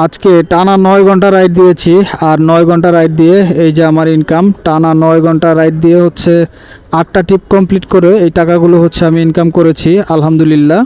আজকে টানা 9 ঘন্টা রাইড দিয়েছি, আর 9 ঘন্টা রাইড দিয়ে এই যে আমার ইনকাম। টানা 9 ঘন্টা রাইড দিয়ে হচ্ছে 8টা ট্রিপ কমপ্লিট করে এই টাকাগুলো হচ্ছে আমি ইনকাম করেছি, আলহামদুলিল্লাহ।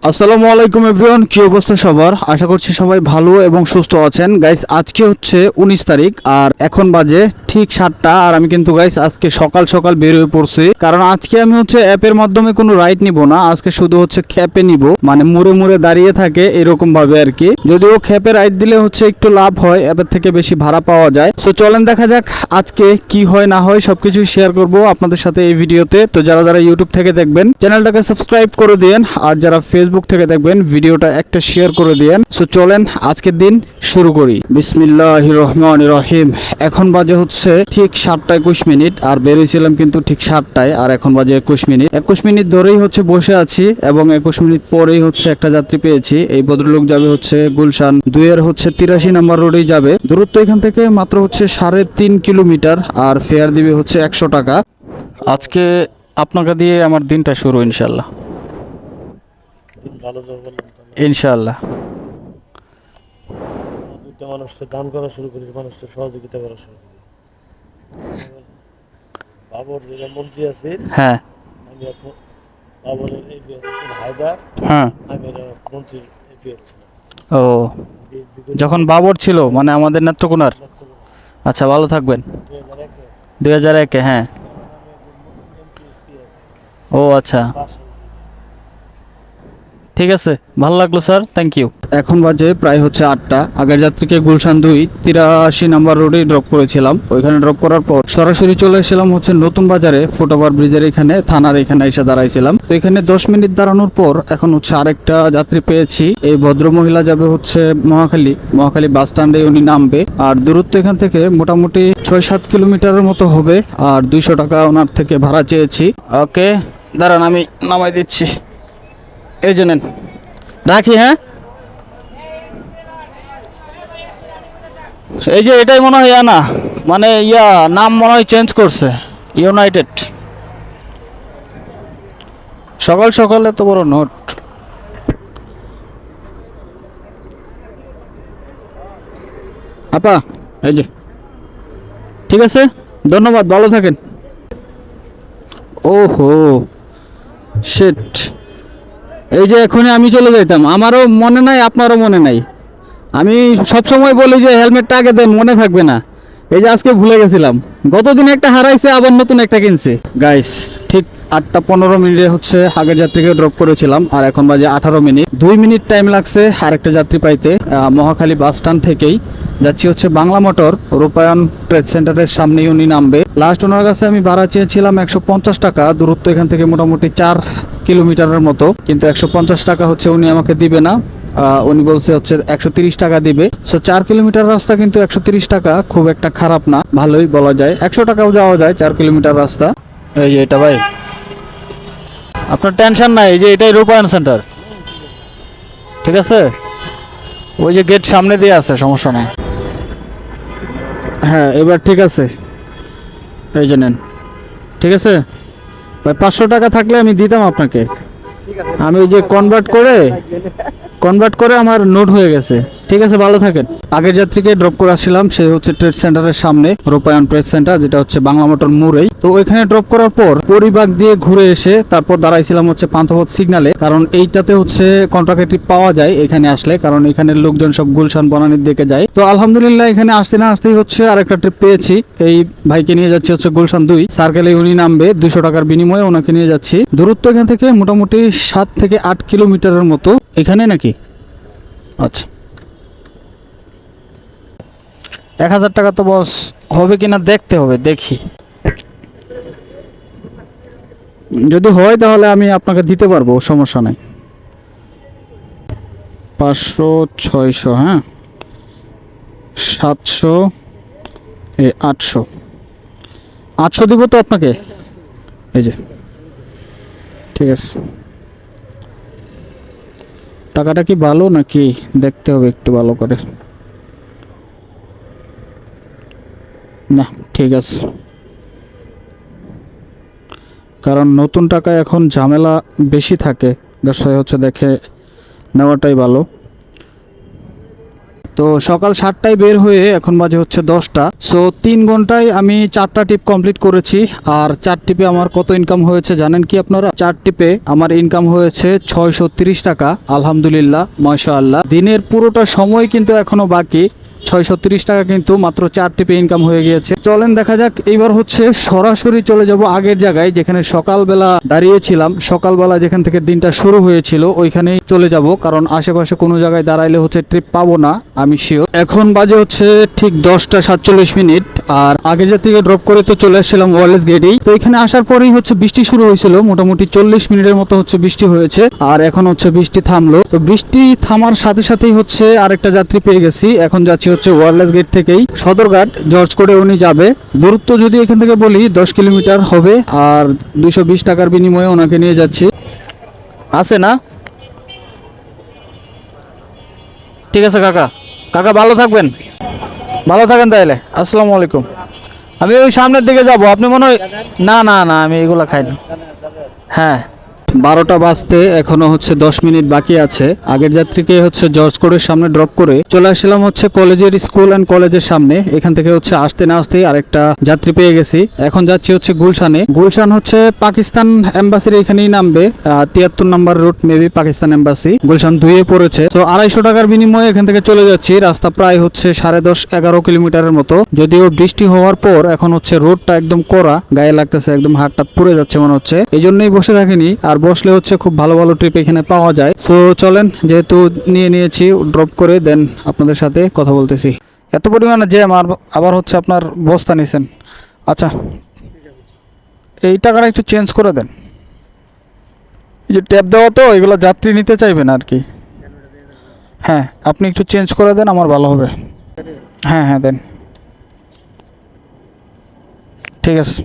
আসসালামু আলাইকুম এভরিওয়ান, কি অবস্থা সবার? আশা করছি সবাই ভালো এবং সুস্থ আছেন। গাইস আজকে হচ্ছে 19 তারিখ আর এখন বাজে ঠিক 7টা। আর আমি কিন্তু গাইস আজকে সকাল সকাল বের হয়ে পড়ছি, কারণ আজকে আমি হচ্ছে অ্যাপের মাধ্যমে কোনো রাইড নিব না। আজকে শুধু হচ্ছে খ্যাপে নিব, মানে মুড়ে মুড়ে দাঁড়িয়ে থাকে এরকম ভাবে আর কি। যদিও খ্যাপে রাইড দিলে হচ্ছে একটু লাভ হয়, অ্যাপের থেকে বেশি ভাড়া পাওয়া যায়। সো চলেন দেখা যাক আজকে কি হয় না হয়, সবকিছু শেয়ার করব আপনাদের সাথে এই ভিডিওতে। তো যারা যারা ইউটিউব থেকে দেখবেন চ্যানেলটাকে সাবস্ক্রাইব করে দিন, আর যারা ফেসবুক থেকে দেখবেন ভিডিওটা একটা শেয়ার করে দিন। সো চলেন আজকের দিন শুরু করি। বিসমিল্লাহির রহমানির রহিম। এখন বাজে হচ্ছে ঠিক 7:21, আর বেরিয়েছিলাম কিন্তু ঠিক 7টায়, আর এখন বাজে 21 মিনিট ধরেই হচ্ছে বসে আছি, এবং 21 মিনিট পরেই হচ্ছে একটা যাত্রী পেয়েছি। এই ভদ্রলোক যাবে হচ্ছে গুলশান 2 এর হচ্ছে 83 নম্বর রোডেই যাবে। দূরত্ব এখান থেকে মাত্র হচ্ছে 3.5 কিলোমিটার, আর ফেয়ার দিবে হচ্ছে 100 টাকা। আজকে আপনাকে দিয়ে আমার দিনটা শুরু ইনশাল্লাহ। ইনশাআল্লাহ মানুষকে দান করা শুরু করি, মানুষকে সহযোগিতা করা শুরু করি। বাবর যে মন্ত্রী আছে, হ্যাঁ, আমি বাবরের এপিএস হায়দার, হ্যাঁ, আমি মন্ত্রীর এপিএস ছিলাম। ও যখন বাবর ছিল, মানে আমাদের নেত্রকোনার। আচ্ছা, ভালো থাকবেন। 2001-এ, হ্যাঁ। ও আচ্ছা, ঠিক আছে, ভালো লাগলো স্যার, থ্যাংক ইউ। এখন বাজে প্রায় হচ্ছে 8টা। আগের যাত্রীকে গুলশান 2 83 নাম্বার রোডে ড্রপ করেছিলাম। ওইখানে ড্রপ করার পর সরাসরি চলে এসেছিলাম হচ্ছে নতুন বাজারে, ফুটওভার ব্রিজের এখানে, থানার এখানে এসে দাঁড়াইছিলাম। তো এখানে 10 মিনিট দাঁড়ানোর পর এখন হচ্ছে আরেকটা যাত্রী পেয়েছি। এই ভদ্র মহিলা যাবে হচ্ছে মহাখালী বাস স্ট্যান্ডে উনি নামবে। আর দূরত্ব এখান থেকে মোটামুটি 6-7 কিলোমিটারের মতো হবে, আর 200 টাকা ওনার থেকে ভাড়া চেয়েছি। ওকে, দাঁড়ান আমি নামাই দিচ্ছি। এই যে নেন, রাখি। হ্যাঁ, এই যে এটাই মনে হয় না, মানে নাম মনে হয় চেঞ্জ করছে, ইউনাইটেড। সকাল সকালে তো বড় নোট। আপা, এই যে, ঠিক আছে, ধন্যবাদ, ভালো থাকেন। ওহো শিট, এই যে এখনই আমি চলে যাইতাম, আমারও মনে নাই আপনারও মনে নাই। আমি সবসময় বলি যে হেলমেটটা আগে দেন, মনে থাকবে না। এই যে আজকে ভুলে গেছিলাম, গতদিন একটা হারাইছে, আবার নতুন একটা কিনছে। গাইস ঠিক 8:15 হচ্ছে আগের যাত্রীকে ড্রপ করেছিলাম, আর এখন বাজে 18 মিনিট। 2 মিনিট টাইম লাগছে আরেকটা যাত্রী পাইতে। মহাখালী বাস স্ট্যান্ড থেকেই যাচ্ছি হচ্ছে বাংলা মোটর, রূপায়ণ ট্রেড সেন্টারের সামনেই উনি নামবে। লাস্ট ওনার কাছে আমি ভাড়া চেয়েছিলাম 150 টাকা। দূরত্ব এখান থেকে মোটামুটি 4 কিলোমিটারের মতো, কিন্তু 150 টাকা হচ্ছে উনি আমাকে দিবে না। উনি বলছে হচ্ছে 130 টাকা দিবে। সো 4 কিলোমিটার রাস্তা, কিন্তু 130 টাকা খুব একটা খারাপ না, ভালোই বলা যায়। 100 টাকাও যাওয়া যায় 4 কিলোমিটার রাস্তা। এই যে এটা ভাই, আপনার টেনশন নাই, এই যে এটাই রূপায়ণ সেন্টার, ঠিক আছে? ওই যে গেট সামনে দিয়ে আছে, সমস্যা নাই। হ্যাঁ, এবার ঠিক আছে, এই যে নেন, ঠিক আছে ভাই। 500 টাকা থাকলে আমি দিতাম আপনাকে। আমি ওই যে কনভার্ট করে আমার নোট হয়ে গেছে। ঠিক আছে, ভালো থাকেন। আগের যাত্রীকে ড্রপ করে আসছিলাম, সে হচ্ছে ট্রেড সেন্টারের সামনে, রূপায়ণ ট্রেড সেন্টার, যেটা হচ্ছে বাংলা মোটর মোড়েই। তো ওইখানে ড্রপ করার পর পরিবাগ দিয়ে ঘুরে এসে তারপর দাঁড়াইছিলাম হচ্ছে পান্থপথ সিগনালে, কারণ এইটাতে হচ্ছে কন্ট্রাক্টরি পাওয়া যায় এখানে আসলে, কারণ এখানের লোকজন সব গুলশান বনানীর দিকে যায়। তো আলহামদুলিল্লাহ এখানে আসতে না আসতেই হচ্ছে আরেকটা ট্রিপ পেয়েছি। এই ভাইকে নিয়ে যাচ্ছি হচ্ছে গুলশান 2 সার্কেলে, উনি নামবে। 200 টাকার বিনিময়ে ওনাকে নিয়ে যাচ্ছি। দূরত্ব এখান থেকে মোটামুটি 7 থেকে 8 কিলোমিটারের মতো। এখানে নাকি, আচ্ছা, 1000 টাকা তো বস হবে কিনা দেখতে হবে, দেখি। যদি হয় তাহলে আমি আপনাকে দিতে পারবো, সমস্যা নাই। 500, 600, হ্যাঁ, 700, 800 দিব তো আপনাকে। এই যে, ঠিক আছে। টাকাটা কি ভালো নাকি দেখতে হবে একটু ভালো করে। না, ঠিক আছে, কারণ নতুন টাকায় এখন ঝামেলা বেশি থাকে, ব্যবসায় হচ্ছে দেখে নেওয়াটাই ভালো। তো সকাল 7টায় বের হয়ে এখন বাজে হচ্ছে 10টা। সো 3 ঘন্টায় আমি 4টা টিপ কমপ্লিট করেছি। আর 4 টিপে আমার কত ইনকাম হয়েছে জানেন কি আপনারা? 4 টিপে আমার ইনকাম হয়েছে 630 টাকা। আলহামদুলিল্লাহ, মাশাআল্লাহ। দিনের পুরোটা সময় কিন্তু এখনো বাকি। 630 টাকা কিন্তু মাত্র 4 টিপে ইনকাম হয়ে গিয়েছে। চলেন দেখা যাক। এইবার হচ্ছে সরাসরি চলে যাব আগের জায়গায়, যেখানে সকালবেলা দাঁড়িয়েছিলাম। সকালবেলা যেখান থেকে দিনটা শুরু হয়েছিল ওইখানেই চলে যাব, কারণ আশেপাশে কোনো জায়গায় দাঁড়াইলে হচ্ছে ট্রিপ পাবো না, আমি শিওর। এখন বাজে হচ্ছে ঠিক 10টা 47 মিনিট। আর আগের জায়গা থেকে ড্রপ করে তো চলে আসছিলাম ওয়ারলেস গেটেই। তো এখানে আসার পরেই হচ্ছে বৃষ্টি শুরু হয়েছিল, মোটামুটি 40 মিনিটের মতো হচ্ছে বৃষ্টি হয়েছে। আর এখন হচ্ছে বৃষ্টি থামলো। তো বৃষ্টি থামার সাথে সাথেই হচ্ছে আরেকটা যাত্রী পেয়ে গেছি। এখন যাচ্ছি হচ্ছে ওয়ারলেস গেট থেকেই সদরঘাট জর্জ কোডে উনি যাবে। দূরত্ব যদি এখান থেকে বলি 10 কিলোমিটার হবে। আর 220 টাকার বিনিময়ে ওনাকে নিয়ে যাচ্ছি। আছে না? ঠিক আছে কাকা, কাকা ভালো থাকবেন, ভালো থাকেন তাহলে। আসসালামু আলাইকুম। আমি ওই সামনের দিকে যাব, আপনি মনে হয় না না না আমি এগুলো খাই না। হ্যাঁ, 12টা বাজতে এখনো হচ্ছে 10 মিনিট বাকি আছে। আগের যাত্রীকে হচ্ছে জর্জ কোডের সামনে ড্রপ করে চলে আসলাম হচ্ছে কলেজের স্কুল অ্যান্ড কলেজের সামনে। এখান থেকে হচ্ছে আসতে না আসতেই আরেকটা যাত্রী পেয়ে গেছি। এখন যাচ্ছি হচ্ছে গুলশানে। গুলশান হচ্ছে পাকিস্তান এম্বাসির এখানেই নামবে। 73 number route, maybe Pakistan embassy. Gulshan 2-এ পড়েছে। তো 250 টাকার বিনিময়ে এখান থেকে চলে যাচ্ছি। রাস্তা প্রায় হচ্ছে 10.5-11 কিলোমিটারের মতো। যদিও বৃষ্টি হওয়ার পর এখন হচ্ছে রোডটা একদম কড়া, গায়ে লাগতেছে, একদম হাতটা পুড়ে যাচ্ছে মনে হচ্ছে। এই জন্যই বসে থাকিনি। আর বসলে হচ্ছে খুব ভালো ভালো ট্রিপ এখানে পাওয়া যায়। তো চলেন, যেহেতু নিয়েছি ড্রপ করে দেন আপনাদের সাথে কথা বলতেছি। এত পরিমাণে জ্যাম, আর আবার হচ্ছে আপনার বস্তা নিছেন। আচ্ছা, এই টাকাটা একটু চেঞ্জ করে দেন। এই যে ট্যাপ দেওয়া, তো এগুলো যাত্রী নিতে চাইবেন আর কি। হ্যাঁ, আপনি একটু চেঞ্জ করে দেন, আমার ভালো হবে। হ্যাঁ হ্যাঁ দেন, ঠিক আছে,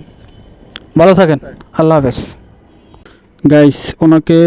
ভালো থাকেন, আল্লাহ হাফেজ। গাইস, ওনাকে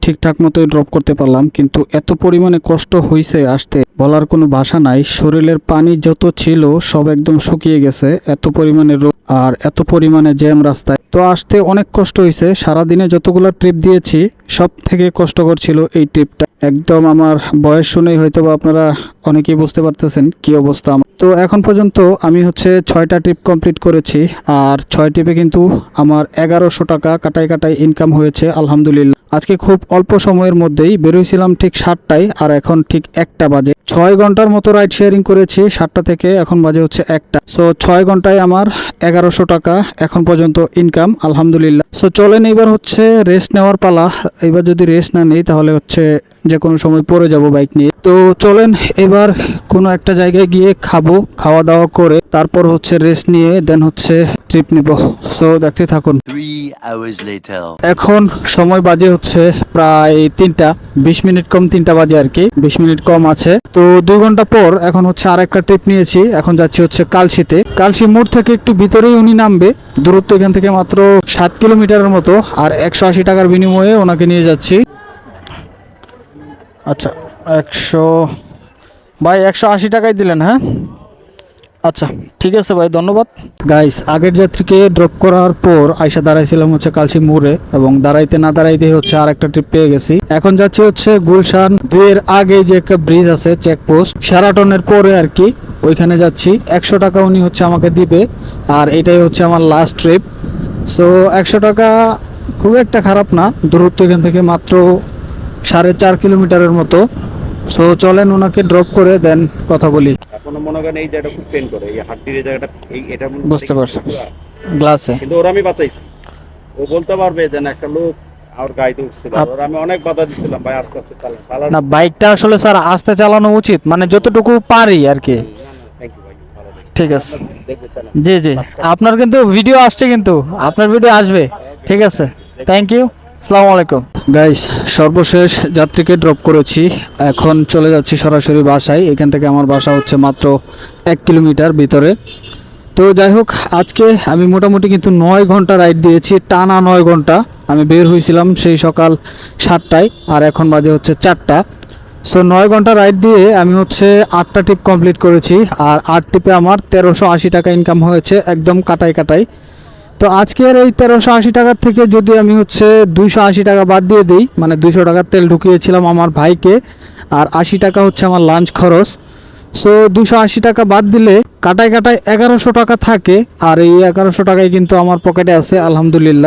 ঠিকঠাক মতোই ড্রপ করতে পারলাম, কিন্তু এত পরিমাণে কষ্ট হয়েছে আসতে, বলার কোনো ভাষা নাই। শরীরের পানি যত ছিল সব একদম শুকিয়ে গেছে, এত পরিমাণে রোদ আর এত পরিমাণে জ্যাম রাস্তায়। তো আসতে অনেক কষ্ট হয়েছে। সারাদিনে যতগুলো ট্রিপ দিয়েছি সব থেকে কষ্টকর ছিল এই ট্রিপটা। একদম আমার বয়স শুনেই হয়তো বা আপনারা অনেকেই বুঝতে পারতেছেন কি অবস্থা আমার। তো এখন পর্যন্ত আমি হচ্ছে 6টা ট্রিপ কমপ্লিট করেছি। আর 6 ট্রিপে কিন্তু আমার 1100 টাকা কাটাই কাটাই ইনকাম হয়েছে, আলহামদুলিল্লাহ। আজকে খুব অল্প সময়ের মধ্যেই বেরোইছিলাম ঠিক 7টায়, আর এখন ঠিক 1টা বাজে। 6 ঘন্টার মতো রাইড শেয়ারিং করেছি 7টা থেকে, এখন বাজে হচ্ছে 1টা। সো 6 ঘন্টায় আমার 1100 টাকা এখন পর্যন্ত ইনকাম, আলহামদুলিল্লাহ। সো চলেন, এবার হচ্ছে রেস্ট নেওয়ার পালা। এবার যদি রেস্ট না নেই তাহলে হচ্ছে যে কোনো সময় পড়ে যাব বাইক নিয়ে। তো চলেন এবার কোনো একটা জায়গায় গিয়ে খাবো, খাওয়া দাওয়া করে তারপর হচ্ছে রেস্ট নিয়ে দেন হচ্ছে ট্রিপ নিব। সো দেখতে থাকুন। 3 hours later. এখন সময় বাজে হচ্ছে প্রায় 3টা 20 মিনিট কম, 3টা বাজে আর কি, 20 মিনিট কম আছে। তো 2 ঘন্টা পর এখন হচ্ছে আরেকটা ট্রিপ নিয়েছি। এখন যাচ্ছি হচ্ছে কালশিতে। কালশি মোড় থেকে একটু ভিতরেই উনি নামবে, দূরত্ব এখান থেকে মাত্র 7 কিলোমিটারের মতো। আর 180 টাকার বিনিময়ে ওনাকে নিয়ে যাচ্ছি। আচ্ছা, 180 টাকাই দিলেন? হ্যাঁ, আচ্ছা ঠিক আছে ভাই, ধন্যবাদ। গাইস, আগের যাত্রীকে ড্রপ করার পর আইসা দাঁড়াইছিলাম হচ্ছে কালশি মোড়ে, এবং দাঁড়াইতে না দাঁড়াইতে হচ্ছে আর একটা ট্রিপ পেয়ে গেছি। এখন যাচ্ছি হচ্ছে গুলশান 2-এর আগে যে একটা ব্রিজ আছে, চেকপোস্ট শেরাটনের পরে আর কি, ওইখানে যাচ্ছি। 100 টাকা উনি হচ্ছে আমাকে দিবে, আর এটাই হচ্ছে আমার লাস্ট ট্রিপ। সো 100 টাকা খুব একটা খারাপ না, দূরত্ব এখান থেকে মাত্র 4.5 কিলোমিটারের মতো। সো চলেন ওনাকে ড্রপ করে দেন কথা বলি। এখনো মনে করেন এই জায়গাটা খুব পেন করে, এই হাড্ডির এই জায়গাটা, এটা মনে হয় বুঝতে পারছি, পুরা। গ্লাসে। কিন্তু ওরা আমি বাঁচাইছি, ও বলতে পারবে যে না, একটা লোক আমার গাড়িতে উঠছিল, ওরা আমি অনেক বাধা দিছিলাম, ভাই আস্তে আস্তে চালান না, বাইকটা আসলে স্যার আস্তে চালানো উচিত, মানে যতটুকু পারি আর কি। থ্যাংক ইউ ভাই, ভালো থাকবেন। ঠিক আছে, দেখবে চালান। জি জি, আপনার কিন্তু ভিডিও আসছে, কিন্তু আপনার ভিডিও আসবে। ঠিক আছে, থ্যাংক ইউ, আসসালামু আলাইকুম। গাইস, সর্বশেষ যাত্রীকে ড্রপ করেছি, এখন চলে যাচ্ছি সরাসরি বাসায়। এখান থেকে আমার বাসা হচ্ছে মাত্র 1 কিলোমিটার ভিতরে। তো যাই হোক, আজকে আমি মোটামুটি কিন্তু 9 ঘন্টা রাইড দিয়েছি, টানা 9 ঘন্টা। আমি বের হয়েছিলাম সেই সকাল 7টায়, আর এখন বাজে হচ্ছে 4টা। সো 9 ঘন্টা রাইড দিয়ে আমি হচ্ছে 8টা ট্রিপ কমপ্লিট করেছি, আর 8 ট্রিপে আমার 1380 টাকা ইনকাম হয়েছে, একদম কাটাই কাটাই। তো আজকের এই 1380 টাকার থেকে যদি আমি হচ্ছে 280 টাকা বাদ দিয়ে দিই, মানে 200 টাকার তেল ঢুকিয়েছিলাম আমার ভাইকে, আর 80 টাকা হচ্ছে আমার লাঞ্চ খরচ। সো 280 টাকা বাদ দিলে কাটায় কাটায় 1100 টাকা থাকে, আর এই 1100 টাকায় কিন্তু আমার পকেটে আছে আলহামদুলিল্লাহ।